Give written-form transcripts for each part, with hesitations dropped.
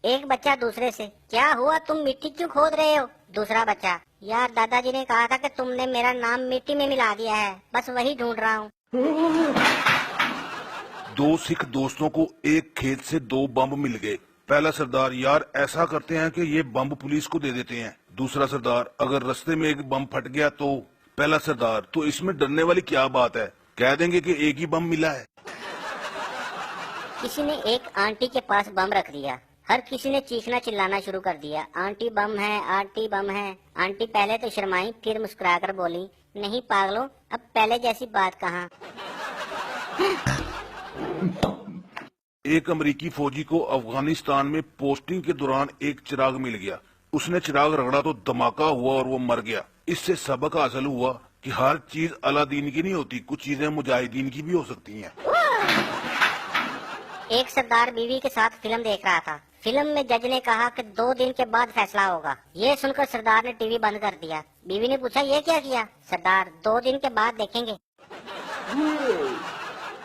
एक बच्चा दूसरे से, क्या हुआ तुम मिट्टी क्यों खोद रहे हो? दूसरा बच्चा, यार दादाजी ने कहा था कि तुमने मेरा नाम मिट्टी में मिला दिया है, बस वही ढूंढ रहा हूँ। दो सिख दोस्तों को एक खेत से दो बम मिल गए। पहला सरदार, यार ऐसा करते हैं कि ये बम पुलिस को दे देते हैं। दूसरा सरदार, अगर रास्ते में एक बम फट गया तो? पहला सरदार, तो इसमें डरने वाली क्या बात है, कह देंगे कि एक ही बम मिला है। किसी ने एक आंटी के पास बम रख दिया, हर किसी ने चीखना चिल्लाना शुरू कर दिया, आंटी बम है, आंटी बम है। आंटी पहले तो शर्माई, फिर मुस्कुराकर बोली, नहीं पागलों, अब पहले जैसी बात कहाँ। एक अमेरिकी फौजी को अफगानिस्तान में पोस्टिंग के दौरान एक चिराग मिल गया। उसने चिराग रगड़ा तो धमाका हुआ और वो मर गया। इससे सबक हासिल हुआ कि हर चीज अलादीन की नहीं होती, कुछ चीजें मुजाहिदीन की भी हो सकती हैं। एक सरदार बीवी के साथ फिल्म देख रहा था। फिल्म में जज ने कहा कि 2 दिन के बाद फैसला होगा। ये सुनकर सरदार ने टीवी बंद कर दिया। बीवी ने पूछा, ये क्या किया? सरदार, 2 दिन के बाद देखेंगे।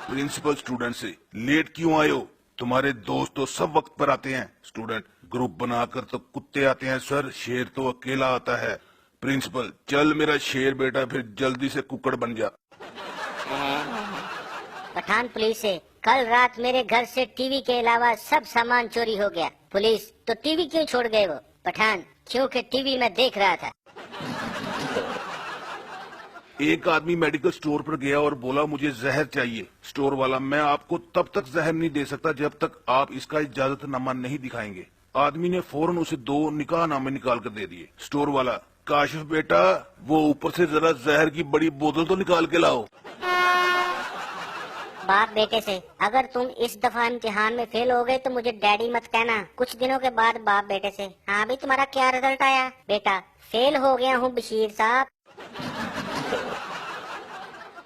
प्रिंसिपल स्टूडेंट से, लेट क्यों आए हो? तुम्हारे दोस्त तो सब वक्त पर आते हैं। स्टूडेंट, ग्रुप बनाकर तो कुत्ते आते हैं सर, शेर तो अकेला आता है। प्रिंसिपल, चल मेरा शेर बेटा, फिर जल्दी से कुकड़ बन जा। पठान पुलिस से, कल रात मेरे घर से टीवी के अलावा सब सामान चोरी हो गया। पुलिस, तो टीवी क्यों छोड़ गए वो? पठान, क्योंकि टीवी में देख रहा था। एक आदमी मेडिकल स्टोर पर गया और बोला, मुझे जहर चाहिए। स्टोर वाला, मैं आपको तब तक जहर नहीं दे सकता जब तक आप इसका इजाजतनामा नहीं दिखाएंगे। आदमी ने फौरन उसे 2 निकाहनामे निकाल कर दे दिए। स्टोर वाला, काशिफ बेटा, वो ऊपर से जरा जहर की बड़ी बोतल तो निकाल के लाओ। बाप बेटे से, अगर तुम इस दफा इम्तिहान में फेल हो गए तो मुझे डैडी मत कहना। कुछ दिनों के बाद बाप बेटे से, हाँ भी तुम्हारा क्या रिजल्ट आया? बेटा, फेल हो गया हूँ बशीर साहब।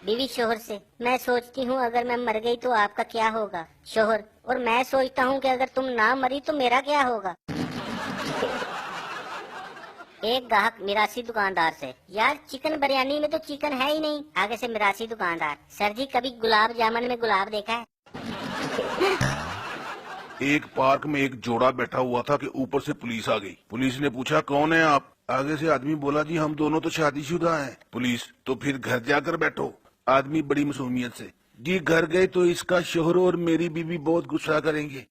बीवी शोहर से, मैं सोचती हूँ अगर मैं मर गई तो आपका क्या होगा? शोहर, और मैं सोचता हूँ कि अगर तुम ना मरी तो मेरा क्या होगा? एक ग्राहक मिरासी दुकानदार से, यार चिकन बिरयानी में तो चिकन है ही नहीं। आगे से मिरासी दुकानदार, सर जी कभी गुलाब जामुन में गुलाब देखा है? एक पार्क में एक जोड़ा बैठा हुआ था कि ऊपर से पुलिस आ गई। पुलिस ने पूछा, कौन है आप? आगे से आदमी बोला, जी हम दोनों तो शादीशुदा हैं। पुलिस, तो फिर घर जाकर बैठो। आदमी बड़ी मासूमियत से, जी घर गए तो इसका शोहर और मेरी बीवी बहुत गुस्सा करेंगे।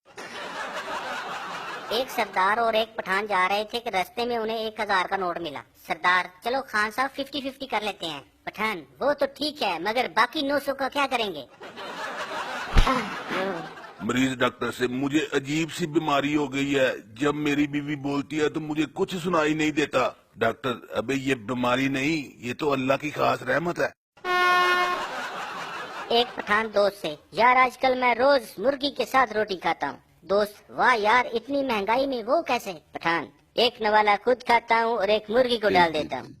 एक सरदार और एक पठान जा रहे थे कि रास्ते में उन्हें 1000 का नोट मिला। सरदार, चलो खान साहब 50-50 कर लेते हैं। पठान, वो तो ठीक है, मगर बाकी 900 का क्या करेंगे? मरीज डॉक्टर से, मुझे अजीब सी बीमारी हो गई है, जब मेरी बीवी बोलती है तो मुझे कुछ सुनाई नहीं देता। डॉक्टर, अबे ये बीमारी नहीं, ये तो अल्लाह की खास रहमत है। एक पठान दोस्त से, यार आजकल मैं रोज मुर्गी के साथ रोटी खाता हूँ। दोस्त, वाह यार, इतनी महंगाई में वो कैसे? पठान, एक नवाला खुद खाता हूँ और एक मुर्गी को डाल देता हूँ।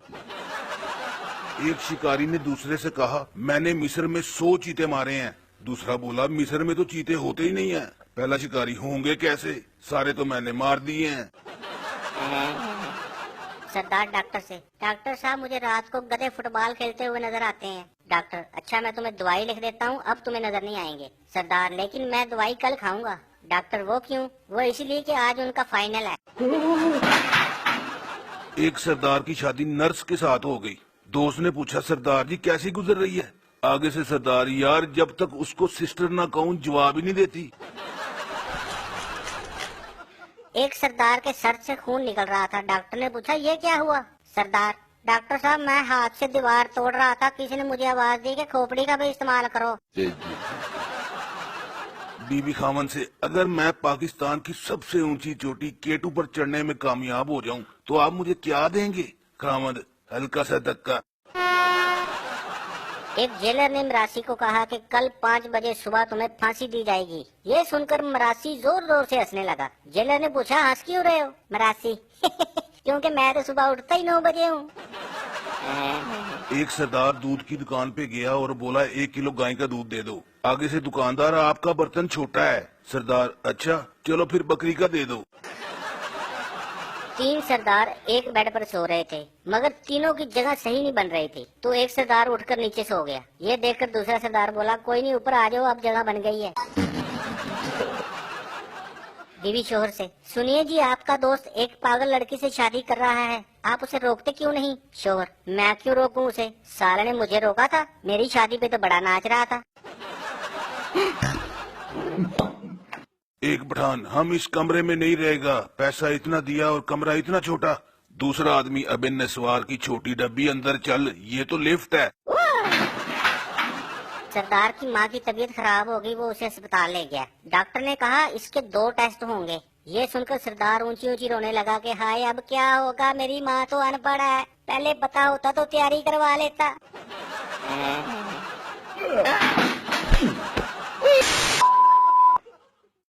एक शिकारी ने दूसरे से कहा, मैंने मिस्र में 100 चीते मारे हैं। दूसरा बोला, मिस्र में तो चीते होते ही नहीं है। पहला शिकारी, होंगे कैसे, सारे तो मैंने मार दिए हैं। सरदार डॉक्टर से, डॉक्टर साहब मुझे रात को गधे फुटबॉल खेलते हुए नजर आते हैं। डॉक्टर, अच्छा मैं तुम्हें दवाई लिख देता हूँ, अब तुम्हें नजर नहीं आएंगे। सरदार, लेकिन मैं दवाई कल खाऊंगा। डॉक्टर, वो क्यों? वो इसलिए कि आज उनका फाइनल है। एक सरदार की शादी नर्स के साथ हो गई। दोस्त ने पूछा, सरदार जी कैसी गुजर रही है? आगे से सरदार, यार जब तक उसको सिस्टर ना कहूँ जवाब ही नहीं देती। एक सरदार के सर से खून निकल रहा था। डॉक्टर ने पूछा, ये क्या हुआ? सरदार, डॉक्टर साहब मैं हाथ से दीवार तोड़ रहा था, किसी ने मुझे आवाज दी कि खोपड़ी का भी इस्तेमाल करो। बीबी खामन से, अगर मैं पाकिस्तान की सबसे ऊंची चोटी केटू पर चढ़ने में कामयाब हो जाऊं तो आप मुझे क्या देंगे? खामद, हल्का सा धक्का। एक जेलर ने मरासी को कहा कि कल 5 बजे सुबह तुम्हें फांसी दी जाएगी। ये सुनकर मरासी जोर जोर से हंसने लगा। जेलर ने पूछा, हंस क्यों रहे हो? मरासी, क्योंकि मैं तो सुबह उठता ही 9 बजे हूँ। एक सरदार दूध की दुकान पे गया और बोला, 1 किलो गाय का दूध दे दो। आगे से दुकानदार, आपका बर्तन छोटा है। सरदार, अच्छा चलो फिर बकरी का दे दो। 3 सरदार एक बेड पर सो रहे थे, मगर तीनों की जगह सही नहीं बन रही थी, तो एक सरदार उठकर नीचे सो गया। ये देखकर दूसरा सरदार बोला, कोई नहीं, ऊपर आ जाओ, अब जगह बन गई है। बीवी शोहर से, सुनिए जी, आपका दोस्त एक पागल लड़की से शादी कर रहा है, आप उसे रोकते क्यों नहीं? शोहर, मैं क्यों रोकूं उसे, साले ने मुझे रोका था, मेरी शादी पे तो बड़ा नाच रहा था। एक पठान, हम इस कमरे में नहीं रहेगा, पैसा इतना दिया और कमरा इतना छोटा। दूसरा आदमी, अबे नस्वार की छोटी डब्बी, अंदर चल, ये तो लिफ्ट है। सरदार की माँ की तबीयत खराब हो गई, वो उसे अस्पताल ले गया। डॉक्टर ने कहा इसके 2 टेस्ट होंगे। ये सुनकर सरदार ऊंची ऊंची रोने लगा कि हाय अब क्या होगा, मेरी माँ तो अनपढ़ है, पहले पता होता तो तैयारी करवा लेता।